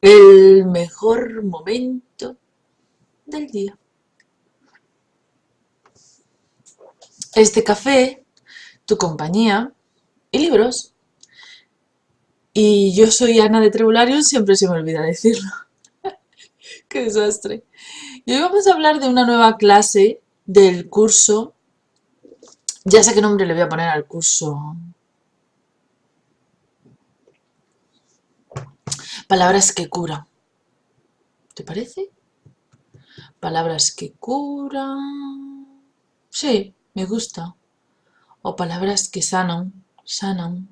El mejor momento del día. Este café, tu compañía y libros. Y yo soy Ana de Trebularium, siempre se me olvida decirlo. ¡Qué desastre! Y hoy vamos a hablar de una nueva clase del curso. Ya sé qué nombre le voy a poner al curso. Palabras que curan. ¿Te parece? Palabras que curan. Sí, me gusta. O palabras que sanan. Sanan.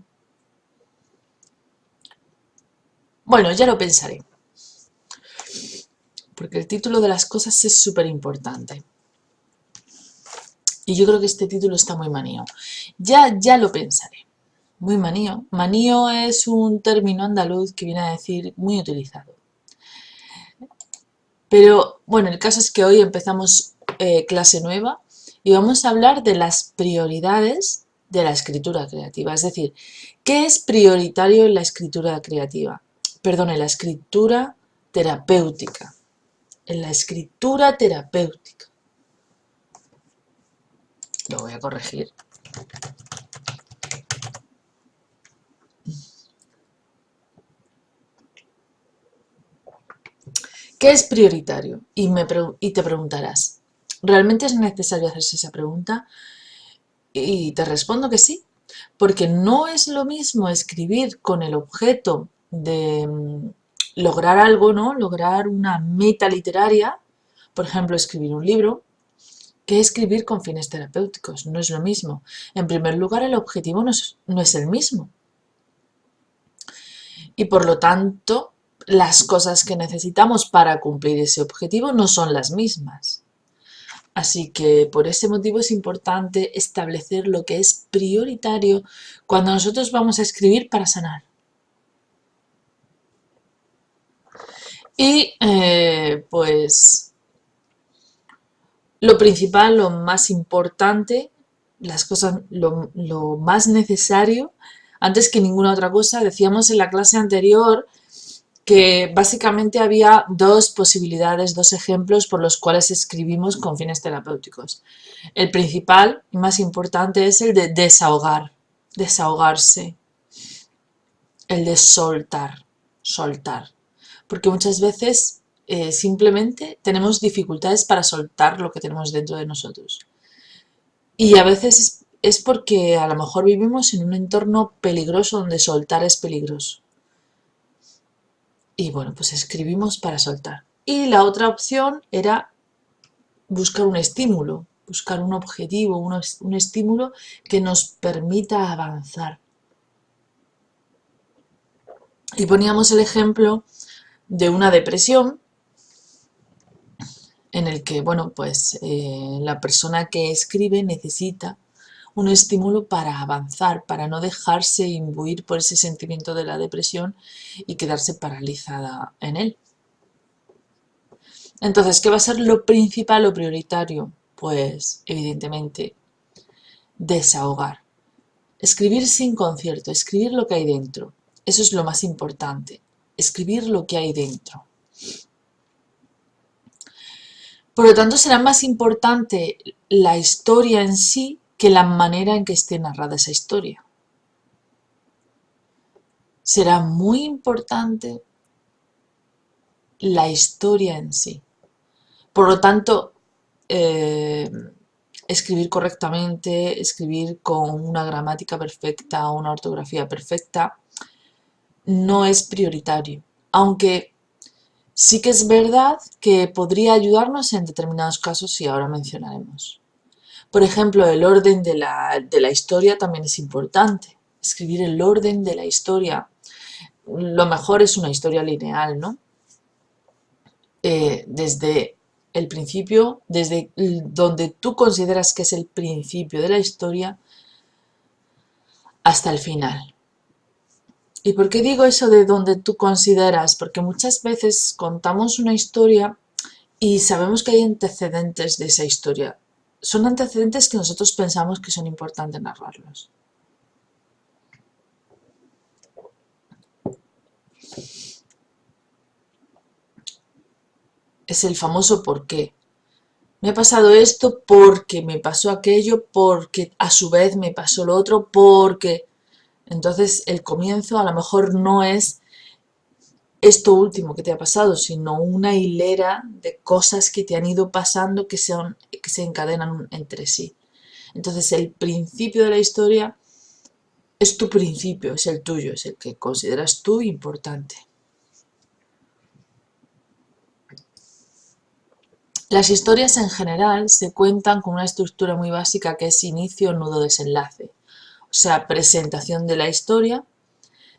Bueno, ya lo pensaré. Porque el título de las cosas es súper importante. Y yo creo que este título está muy manío. Ya lo pensaré. Muy manío. Manío es un término andaluz que viene a decir muy utilizado. Pero bueno, el caso es que hoy empezamos clase nueva y vamos a hablar de las prioridades de la escritura creativa. Es decir, ¿qué es prioritario en la escritura creativa? Perdón, en la escritura terapéutica. En la escritura terapéutica. Lo voy a corregir. ¿Qué es prioritario? Y te preguntarás, ¿realmente es necesario hacerse esa pregunta? Y te respondo que sí, porque no es lo mismo escribir con el objeto de lograr algo, ¿no? Lograr una meta literaria, por ejemplo, escribir un libro, que escribir con fines terapéuticos. No es lo mismo. En primer lugar, el objetivo no es el mismo. Y por lo tanto, las cosas que necesitamos para cumplir ese objetivo no son las mismas. Así que por ese motivo es importante establecer lo que es prioritario cuando nosotros vamos a escribir para sanar. Y pues lo principal, lo más importante, las cosas, lo más necesario, antes que ninguna otra cosa, decíamos en la clase anterior que básicamente había dos posibilidades, dos ejemplos por los cuales escribimos con fines terapéuticos. El principal y más importante es el de desahogar, desahogarse, el de soltar, soltar. Porque muchas veces simplemente tenemos dificultades para soltar lo que tenemos dentro de nosotros. Y a veces es porque a lo mejor vivimos en un entorno peligroso donde soltar es peligroso. Y bueno, pues escribimos para soltar. Y la otra opción era buscar un estímulo, buscar un objetivo, un estímulo que nos permita avanzar. Y poníamos el ejemplo de una depresión en el que, bueno, pues la persona que escribe necesita un estímulo para avanzar, para no dejarse imbuir por ese sentimiento de la depresión y quedarse paralizada en él. Entonces, ¿qué va a ser lo principal o prioritario? Pues, evidentemente, desahogar. Escribir sin concierto, escribir lo que hay dentro. Eso es lo más importante, escribir lo que hay dentro. Por lo tanto, será más importante la historia en sí que la manera en que esté narrada esa historia. Será muy importante la historia en sí. Por lo tanto, escribir correctamente, escribir con una gramática perfecta o una ortografía perfecta, no es prioritario. Aunque sí que es verdad que podría ayudarnos en determinados casos y ahora mencionaremos. Por ejemplo, el orden de la historia también es importante. Escribir el orden de la historia. Lo mejor es una historia lineal, ¿no? Desde el principio, desde donde tú consideras que es el principio de la historia, hasta el final. ¿Y por qué digo eso de donde tú consideras? Porque muchas veces contamos una historia y sabemos que hay antecedentes de esa historia. Son antecedentes que nosotros pensamos que son importantes narrarlos. es el famoso por qué. Me ha pasado esto porque me pasó aquello, porque a su vez me pasó lo otro, porque... Entonces el comienzo a lo mejor no es esto último que te ha pasado, sino una hilera de cosas que te han ido pasando que se encadenan entre sí. Entonces el principio de la historia es tu principio, es el tuyo, es el que consideras tú importante. Las historias en general se cuentan con una estructura muy básica que es inicio, nudo, desenlace. O sea, presentación de la historia,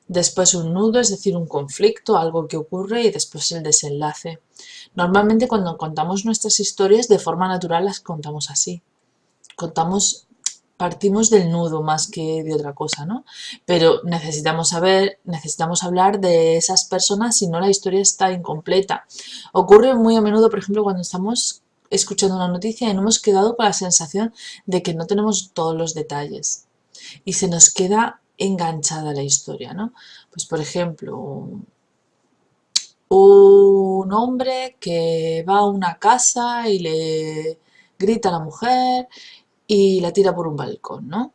después un nudo, es decir, un conflicto, algo que ocurre y después el desenlace. Normalmente cuando contamos nuestras historias de forma natural las contamos así. Partimos del nudo más que de otra cosa, ¿no? Pero necesitamos hablar de esas personas, si no la historia está incompleta. Ocurre muy a menudo, por ejemplo, cuando estamos escuchando una noticia y no hemos quedado con la sensación de que no tenemos todos los detalles y se nos queda enganchada la historia, ¿no? Pues por ejemplo, un hombre que va a una casa y le grita a la mujer y la tira por un balcón, ¿no?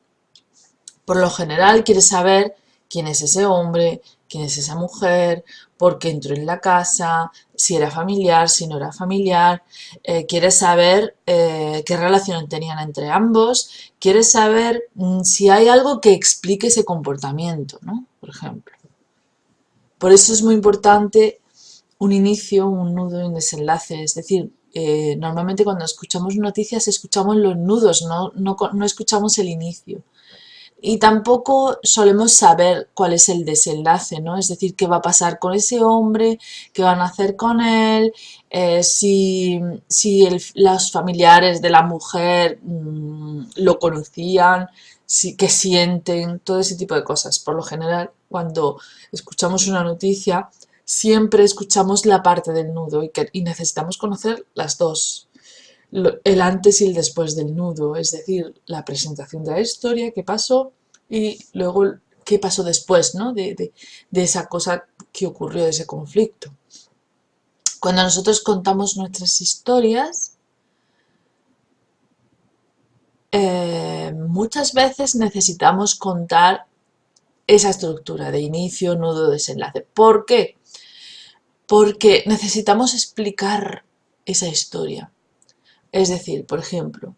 Por lo general quieres saber quién es ese hombre, quién es esa mujer, por qué entró en la casa, si era familiar, si no era familiar, quieres saber qué relación tenían entre ambos, quieres saber si hay algo que explique ese comportamiento, ¿no? Por ejemplo. Por eso es muy importante un inicio, un nudo y un desenlace, es decir, normalmente cuando escuchamos noticias escuchamos los nudos, no escuchamos el inicio. Y tampoco solemos saber cuál es el desenlace, ¿no? Es decir, qué va a pasar con ese hombre, qué van a hacer con él, si los familiares de la mujer lo conocían, qué sienten, todo ese tipo de cosas. Por lo general, cuando escuchamos una noticia, siempre escuchamos la parte del nudo y necesitamos conocer las dos, el antes y el después del nudo, es decir, la presentación de la historia, qué pasó y luego qué pasó después, ¿no? de esa cosa que ocurrió, de ese conflicto. Cuando nosotros contamos nuestras historias, muchas veces necesitamos contar esa estructura de inicio, nudo, desenlace. ¿Por qué? Porque necesitamos explicar esa historia. Es decir, por ejemplo,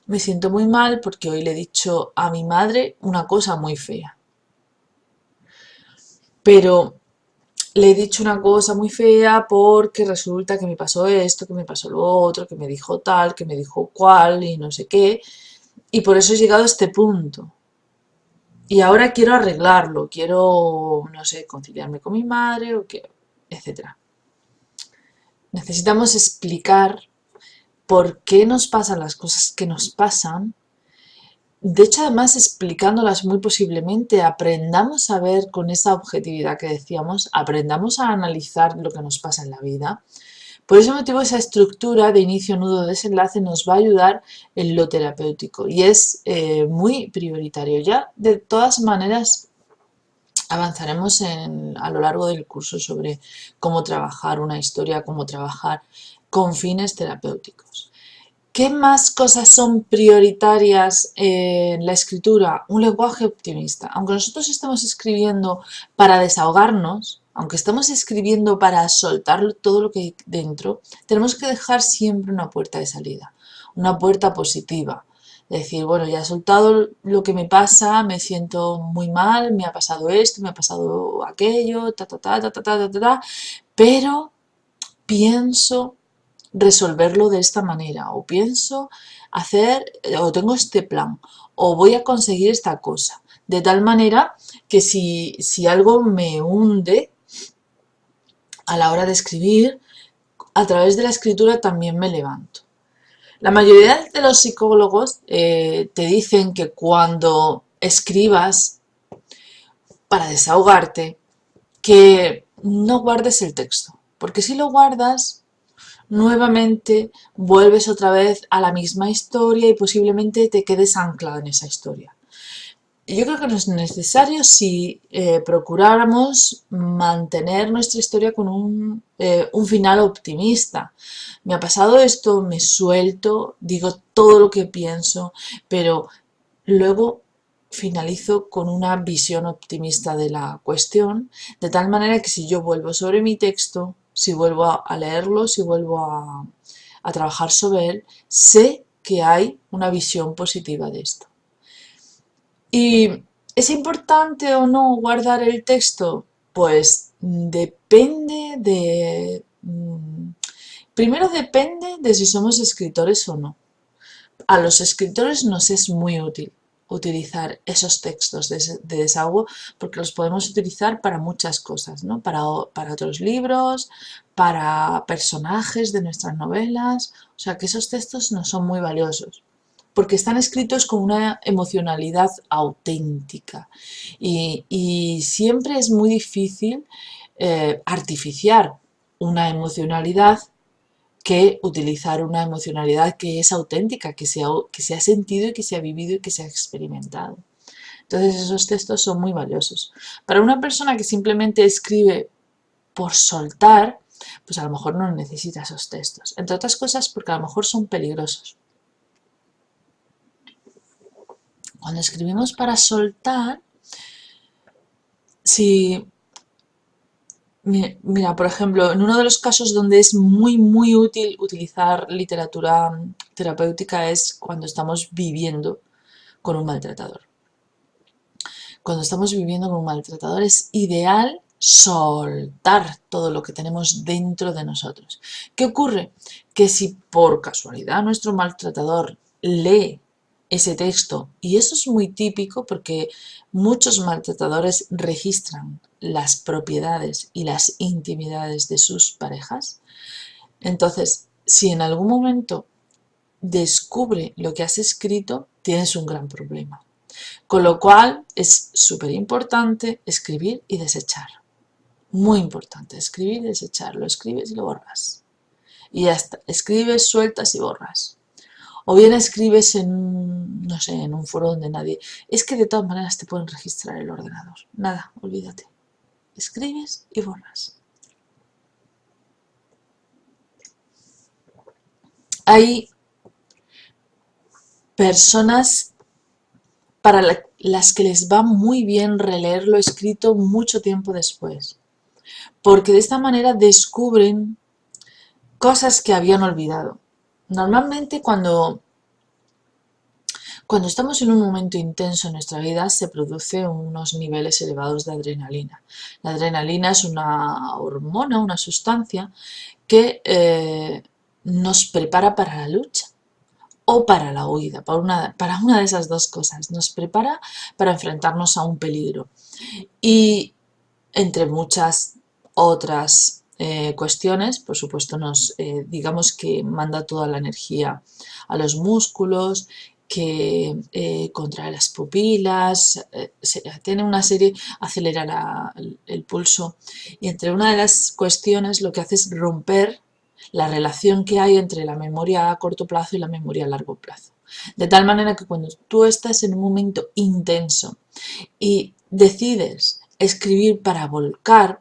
me siento muy mal porque hoy le he dicho a mi madre una cosa muy fea. Pero le he dicho una cosa muy fea porque resulta que me pasó esto, que me pasó lo otro, que me dijo tal, que me dijo cual y no sé qué. Y por eso he llegado a este punto. Y ahora quiero arreglarlo, quiero, no sé, conciliarme con mi madre, etcétera. Necesitamos explicar por qué nos pasan las cosas que nos pasan. De hecho, además, explicándolas muy posiblemente, aprendamos a ver con esa objetividad que decíamos, aprendamos a analizar lo que nos pasa en la vida. Por ese motivo, esa estructura de inicio, nudo, desenlace nos va a ayudar en lo terapéutico y es muy prioritario. Ya, de todas maneras, avanzaremos a lo largo del curso sobre cómo trabajar una historia, cómo trabajar con fines terapéuticos. ¿Qué más cosas son prioritarias en la escritura? Un lenguaje optimista. Aunque nosotros estemos escribiendo para desahogarnos, aunque estemos escribiendo para soltar todo lo que hay dentro, tenemos que dejar siempre una puerta de salida, una puerta positiva. Decir, bueno, ya he soltado lo que me pasa, me siento muy mal, me ha pasado esto, me ha pasado aquello, pero pienso resolverlo de esta manera, o pienso o tengo este plan, o voy a conseguir esta cosa, de tal manera que si algo me hunde a la hora de escribir, a través de la escritura también me levanto. La mayoría de los psicólogos te dicen que cuando escribas para desahogarte, que no guardes el texto, porque si lo guardas, nuevamente vuelves otra vez a la misma historia y posiblemente te quedes anclado en esa historia. yo creo que no es necesario si procuráramos mantener nuestra historia con un final optimista. Me ha pasado esto, me suelto, digo todo lo que pienso, pero luego finalizo con una visión optimista de la cuestión, de tal manera que si yo vuelvo sobre mi texto, si vuelvo a leerlo, si vuelvo a trabajar sobre él, sé que hay una visión positiva de esto. ¿Y es importante o no guardar el texto? Pues depende de... Primero depende de si somos escritores o no. A los escritores nos es muy útil utilizar esos textos de desahogo porque los podemos utilizar para muchas cosas, ¿no? Para otros libros, para personajes de nuestras novelas, o sea que esos textos nos son muy valiosos porque están escritos con una emocionalidad auténtica y siempre es muy difícil artificiar una emocionalidad que utilizar una emocionalidad que es auténtica, que se ha sentido y que se ha vivido y que se ha experimentado. Entonces esos textos son muy valiosos. Para una persona que simplemente escribe por soltar, pues a lo mejor no necesita esos textos. Entre otras cosas porque a lo mejor son peligrosos. Cuando escribimos para soltar, si... Mira, por ejemplo, en uno de los casos donde es muy útil utilizar literatura terapéutica es cuando estamos viviendo con un maltratador. Cuando estamos viviendo con un maltratador es ideal soltar todo lo que tenemos dentro de nosotros. ¿Qué ocurre? Que si por casualidad nuestro maltratador lee ese texto, y eso es muy típico porque muchos maltratadores registran las propiedades y las intimidades de sus parejas, entonces si en algún momento descubre lo que has escrito, tienes un gran problema. Con lo cual es súper importante escribir y desechar. Muy importante, escribir y desechar. Lo escribes y lo borras. Y ya está. Escribes, sueltas y borras. O bien escribes en, no sé, en un foro donde nadie... Es que de todas maneras te pueden registrar el ordenador. Nada, olvídate. Escribes y borras. Hay personas para las que les va muy bien releer lo escrito mucho tiempo después, porque de esta manera descubren cosas que habían olvidado. Normalmente cuando estamos en un momento intenso en nuestra vida se producen unos niveles elevados de adrenalina. La adrenalina es una hormona, una sustancia que nos prepara para la lucha o para la huida, para una de esas dos cosas. Nos prepara para enfrentarnos a un peligro. Y entre muchas otras cuestiones, por supuesto, digamos que manda toda la energía a los músculos, que contrae las pupilas, tiene una serie, acelera el pulso. Y entre una de las cuestiones lo que hace es romper la relación que hay entre la memoria a corto plazo y la memoria a largo plazo. De tal manera que cuando tú estás en un momento intenso y decides escribir para volcar,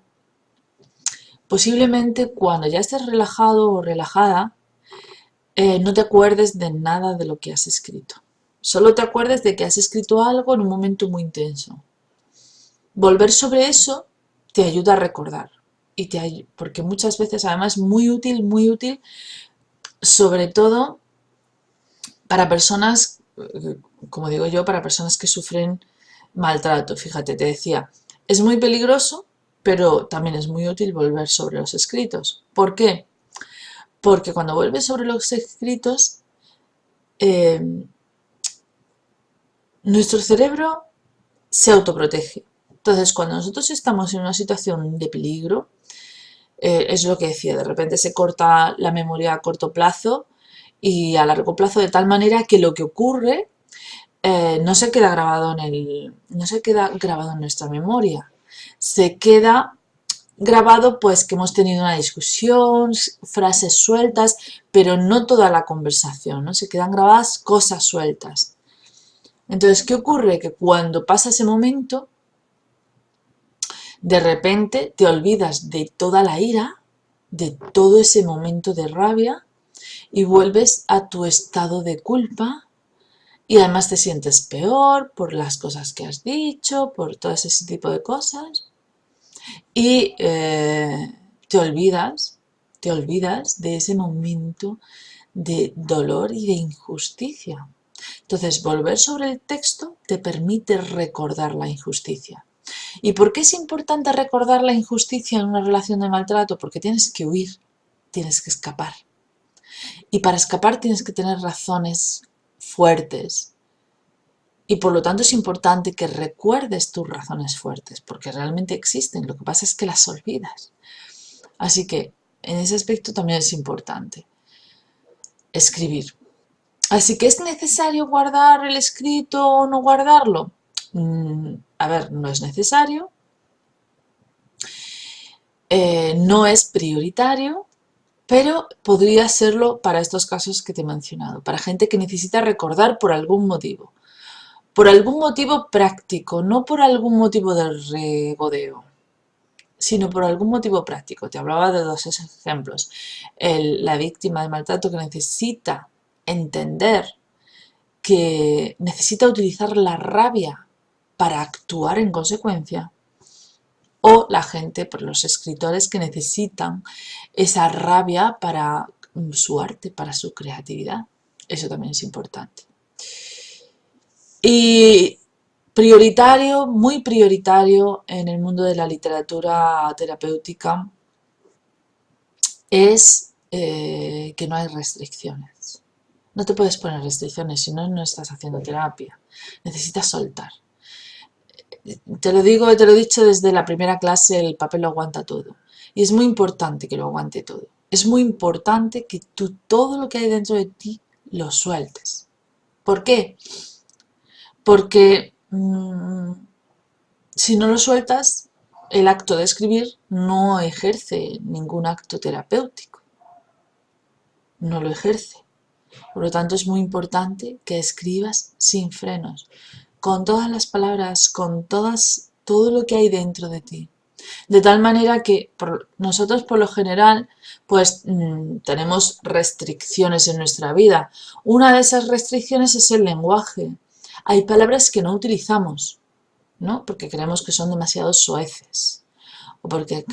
posiblemente cuando ya estés relajado o relajada, no te acuerdes de nada de lo que has escrito. Solo te acuerdes de que has escrito algo en un momento muy intenso. Volver sobre eso te ayuda a recordar. Porque muchas veces además muy útil, sobre todo para personas, como digo yo, para personas que sufren maltrato. Fíjate, te decía, es muy peligroso, pero también es muy útil volver sobre los escritos. ¿Por qué? Porque cuando vuelves sobre los escritos, nuestro cerebro se autoprotege. Entonces, cuando nosotros estamos en una situación de peligro, es lo que decía, de repente se corta la memoria a corto plazo y a largo plazo de tal manera que lo que ocurre no se queda grabado no se queda grabado en nuestra memoria, se queda grabado pues que hemos tenido una discusión, frases sueltas, pero no toda la conversación, ¿no? Se quedan grabadas cosas sueltas. Entonces, ¿qué ocurre? Que cuando pasa ese momento, de repente te olvidas de toda la ira, de todo ese momento de rabia y vuelves a tu estado de culpa y además te sientes peor por las cosas que has dicho, por todo ese tipo de cosas y te olvidas de ese momento de dolor y de injusticia. Entonces, volver sobre el texto te permite recordar la injusticia. ¿Y por qué es importante recordar la injusticia en una relación de maltrato? Porque tienes que huir, tienes que escapar. Y para escapar tienes que tener razones fuertes. Y por lo tanto es importante que recuerdes tus razones fuertes, porque realmente existen, lo que pasa es que las olvidas. Así que en ese aspecto también es importante escribir. Así que ¿es necesario guardar el escrito o no guardarlo? A ver, no es necesario, no es prioritario, pero podría serlo para estos casos que te he mencionado, para gente que necesita recordar por algún motivo práctico, no por algún motivo de regodeo, sino por algún motivo práctico. Te hablaba de dos ejemplos. La víctima de maltrato que necesita entender que necesita utilizar la rabia para actuar en consecuencia, o la gente, por los escritores que necesitan esa rabia para su arte, para su creatividad. Eso también es importante. Y prioritario, muy prioritario en el mundo de la literatura terapéutica es que no hay restricciones. No te puedes poner restricciones, si no, no estás haciendo terapia. Necesitas soltar. Te lo digo, te lo he dicho desde la primera clase, el papel lo aguanta todo. Y es muy importante que lo aguante todo. Es muy importante que tú todo lo que hay dentro de ti lo sueltes. ¿Por qué? Porque si no lo sueltas, el acto de escribir no ejerce ningún acto terapéutico. No lo ejerce. Por lo tanto, es muy importante que escribas sin frenos, con todas las palabras, con todo lo que hay dentro de ti. De tal manera que nosotros por lo general pues tenemos restricciones en nuestra vida. Una de esas restricciones es el lenguaje. Hay palabras que no utilizamos, ¿no? Porque creemos que son demasiado soeces o porque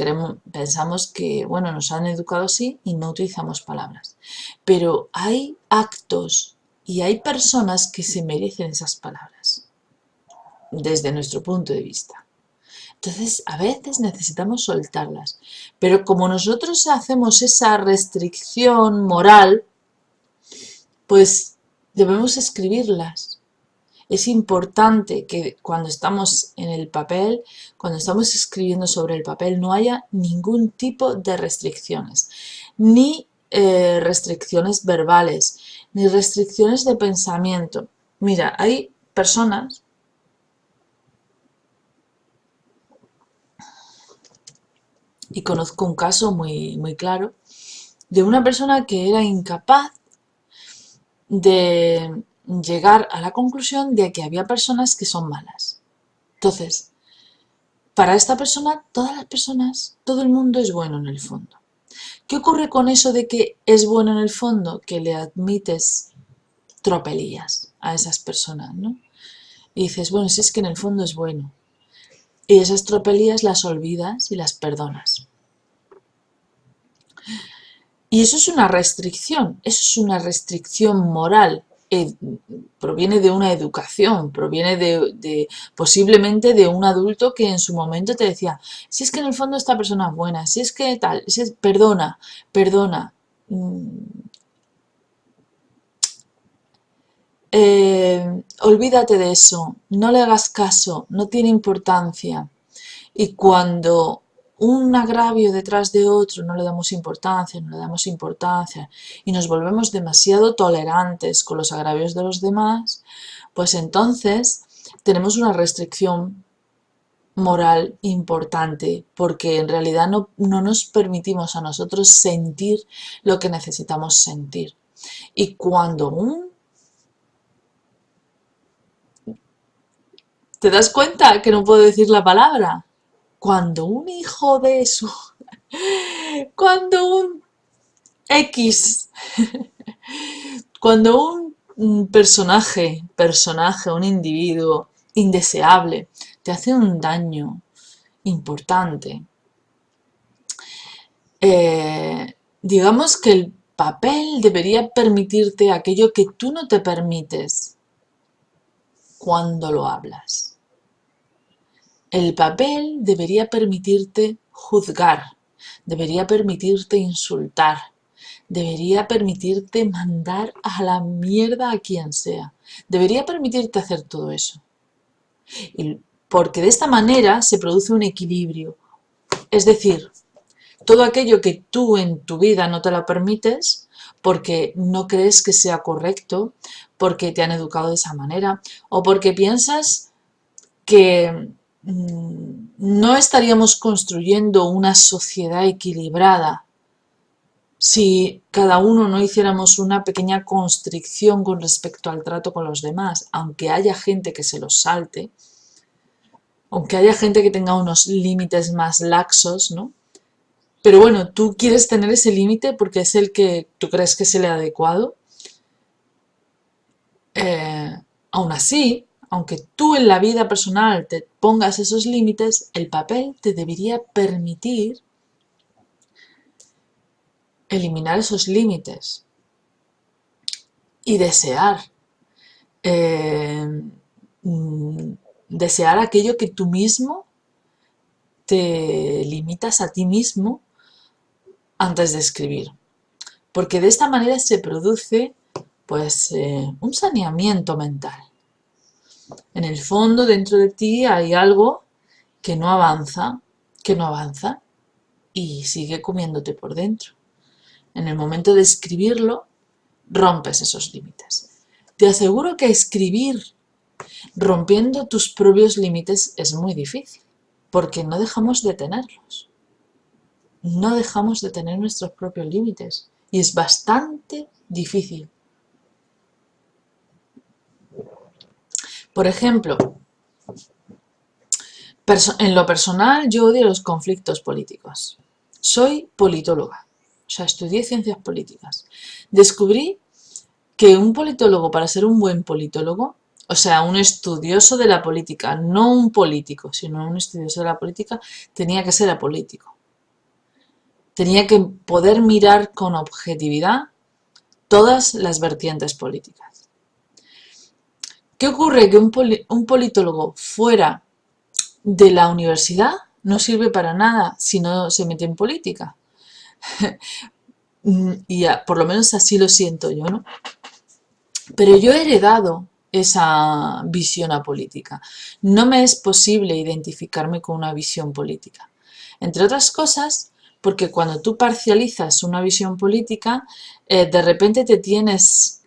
pensamos que, bueno, nos han educado así y no utilizamos palabras. Pero hay actos y hay personas que se merecen esas palabras, desde nuestro punto de vista. Entonces, a veces necesitamos soltarlas. Pero como nosotros hacemos esa restricción moral, pues debemos escribirlas. Es importante que cuando estamos en el papel, cuando estamos escribiendo sobre el papel, no haya ningún tipo de restricciones, ni restricciones verbales, ni restricciones de pensamiento. Mira, hay personas, y conozco un caso muy, muy claro, de una persona que era incapaz de llegar a la conclusión de que había personas que son malas. Entonces, para esta persona, todas las personas, todo el mundo es bueno en el fondo. ¿Qué ocurre con eso de que es bueno en el fondo? Que le admites tropelías a esas personas, ¿no? Y dices, bueno, si es que en el fondo es bueno. Y esas tropelías las olvidas y las perdonas. Y eso es una restricción moral. Proviene de una educación, proviene posiblemente de un adulto que en su momento te decía, si es que en el fondo esta persona es buena, si es que tal, perdona, perdona. Olvídate de eso, no le hagas caso, no tiene importancia. Y cuando un agravio detrás de otro no le damos importancia, no le damos importancia y nos volvemos demasiado tolerantes con los agravios de los demás, pues entonces tenemos una restricción moral importante porque en realidad no nos permitimos a nosotros sentir lo que necesitamos sentir. Y cuando ¿Te das cuenta que no puedo decir la palabra? Cuando un hijo de su... Cuando un X... Cuando un personaje, un individuo indeseable, te hace un daño importante, digamos que el papel debería permitirte aquello que tú no te permites cuando lo hablas. El papel debería permitirte juzgar, debería permitirte insultar, debería permitirte mandar a la mierda a quien sea. Debería permitirte hacer todo eso. Porque de esta manera se produce un equilibrio. Es decir, todo aquello que tú en tu vida no te lo permites porque no crees que sea correcto, porque te han educado de esa manera o porque piensas que no estaríamos construyendo una sociedad equilibrada si cada uno no hiciéramos una pequeña constricción con respecto al trato con los demás, aunque haya gente que se los salte, aunque haya gente que tenga unos límites más laxos, ¿no? Pero bueno, tú quieres tener ese límite porque es el que tú crees que es el adecuado. Aún así, aunque tú en la vida personal te pongas esos límites, el papel te debería permitir eliminar esos límites y eh, desear aquello que tú mismo te limitas a ti mismo antes de escribir. Porque de esta manera se produce pues un saneamiento mental. En el fondo, dentro de ti hay algo que no avanza y sigue comiéndote por dentro. En el momento de escribirlo, rompes esos límites. Te aseguro que escribir rompiendo tus propios límites es muy difícil, porque no dejamos de tenerlos. No dejamos de tener nuestros propios límites y es bastante difícil. Por ejemplo, en lo personal yo odio los conflictos políticos. Soy politóloga, o sea, estudié ciencias políticas. Descubrí que un politólogo, para ser un buen politólogo, o sea, un estudioso de la política, no un político, sino un estudioso de la política, tenía que ser apolítico. Tenía que poder mirar con objetividad todas las vertientes políticas. ¿Qué ocurre? Que un politólogo fuera de la universidad no sirve para nada si no se mete en política. Y por lo menos así lo siento yo, ¿no? Pero yo he heredado esa visión apolítica. No me es posible identificarme con una visión política. Entre otras cosas, porque cuando tú parcializas una visión política, de repente te tienes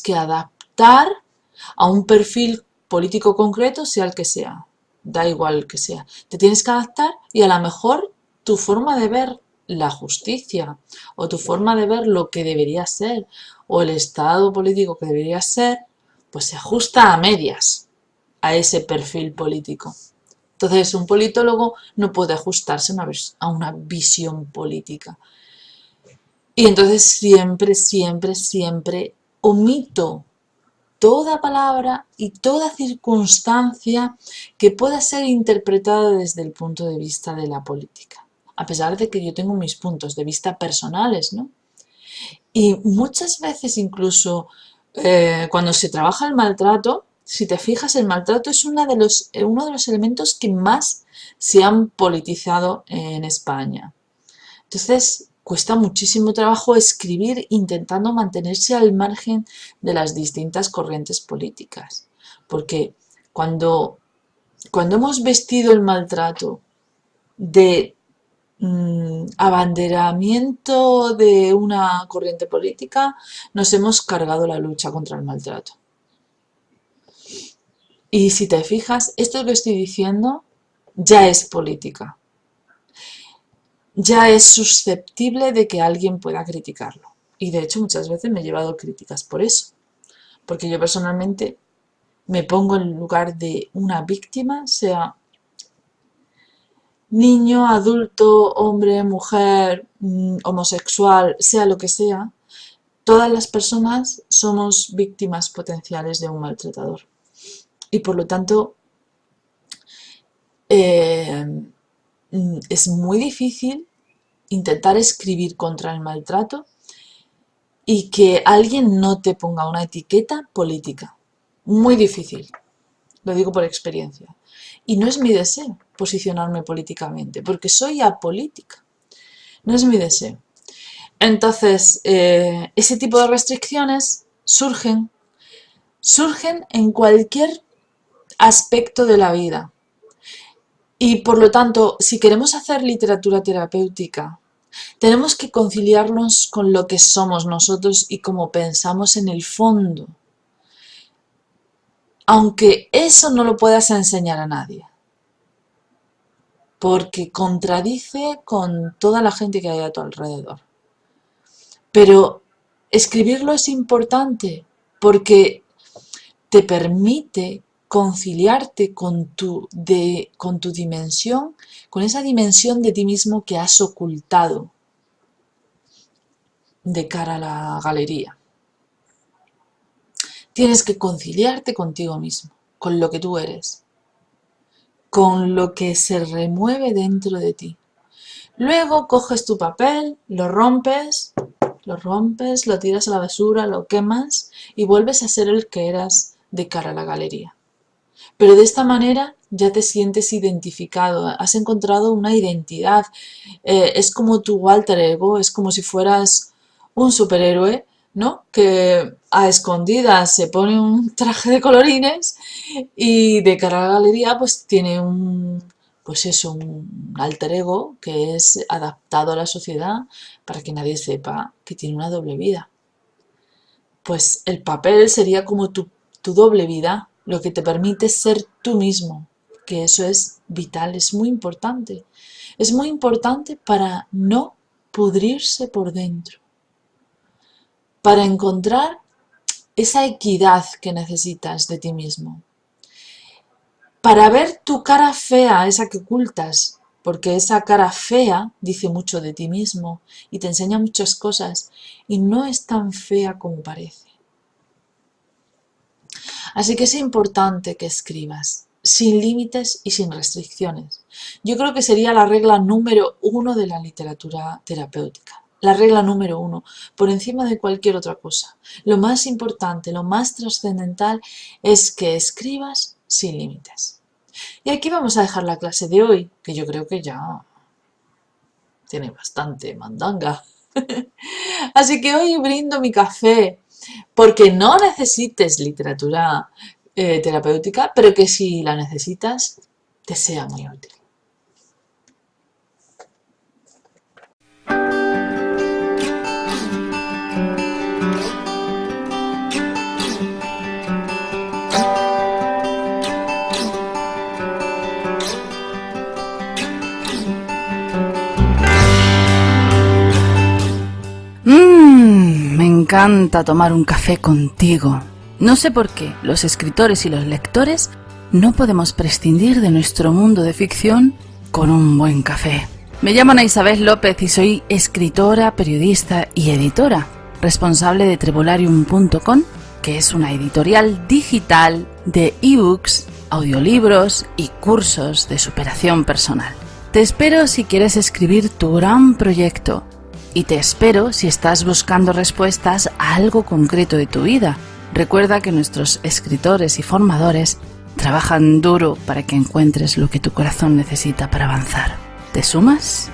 que adaptar a un perfil político concreto, sea el que sea. Da igual que sea. Te tienes que adaptar y a lo mejor tu forma de ver la justicia o tu forma de ver lo que debería ser o el estado político que debería ser, pues se ajusta a medias a ese perfil político. Entonces un politólogo no puede ajustarse a una visión política. Y entonces siempre omito toda palabra y toda circunstancia que pueda ser interpretada desde el punto de vista de la política. A pesar de que yo tengo mis puntos de vista personales, ¿no? Y muchas veces incluso cuando se trabaja el maltrato, si te fijas, el maltrato es uno de los elementos que más se han politizado en España. Entonces, cuesta muchísimo trabajo escribir intentando mantenerse al margen de las distintas corrientes políticas. Porque cuando hemos vestido el maltrato de abanderamiento de una corriente política, nos hemos cargado la lucha contra el maltrato. Y si te fijas, esto que estoy diciendo ya es política. Ya es susceptible de que alguien pueda criticarlo. Y de hecho muchas veces me he llevado críticas por eso. Porque yo personalmente me pongo en lugar de una víctima, sea niño, adulto, hombre, mujer, homosexual, sea lo que sea, todas las personas somos víctimas potenciales de un maltratador. Y por lo tanto, es muy difícil intentar escribir contra el maltrato y que alguien no te ponga una etiqueta política. Muy difícil, lo digo por experiencia. Y no es mi deseo posicionarme políticamente, porque soy apolítica. No es mi deseo. Entonces, ese tipo de restricciones surgen en cualquier aspecto de la vida. Y por lo tanto, si queremos hacer literatura terapéutica, tenemos que conciliarnos con lo que somos nosotros y cómo pensamos en el fondo. Aunque eso no lo puedas enseñar a nadie, porque contradice con toda la gente que hay a tu alrededor. Pero escribirlo es importante porque te permite conciliarte con tu dimensión, con esa dimensión de ti mismo que has ocultado de cara a la galería. Tienes que conciliarte contigo mismo, con lo que tú eres, con lo que se remueve dentro de ti. Luego coges tu papel, lo rompes, lo tiras a la basura, lo quemas y vuelves a ser el que eras de cara a la galería. Pero de esta manera ya te sientes identificado, has encontrado una identidad. Es como tu alter ego, es como si fueras un superhéroe, ¿no? Que a escondidas se pone un traje de colorines y de cara a la galería pues tiene un alter ego que es adaptado a la sociedad para que nadie sepa que tiene una doble vida. Pues el papel sería como tu doble vida, lo que te permite ser tú mismo, que eso es vital, es muy importante. Es muy importante para no pudrirse por dentro, para encontrar esa equidad que necesitas de ti mismo, para ver tu cara fea, esa que ocultas, porque esa cara fea dice mucho de ti mismo y te enseña muchas cosas y no es tan fea como parece. Así que es importante que escribas sin límites y sin restricciones. Yo creo que sería la regla número 1 de la literatura terapéutica. La regla número 1, por encima de cualquier otra cosa. Lo más importante, lo más trascendental es que escribas sin límites. Y aquí vamos a dejar la clase de hoy, que yo creo que ya tiene bastante mandanga. Así que hoy brindo mi café, porque no necesites literatura terapéutica, pero que si la necesitas, te sea muy útil. Me encanta tomar un café contigo. No sé por qué los escritores y los lectores no podemos prescindir de nuestro mundo de ficción con un buen café. Me llamo Ana Isabel López y soy escritora, periodista y editora, responsable de Trevolarium.com, que es una editorial digital de ebooks, audiolibros y cursos de superación personal. Te espero si quieres escribir tu gran proyecto. Y te espero si estás buscando respuestas a algo concreto de tu vida. Recuerda que nuestros escritores y formadores trabajan duro para que encuentres lo que tu corazón necesita para avanzar. ¿Te sumas?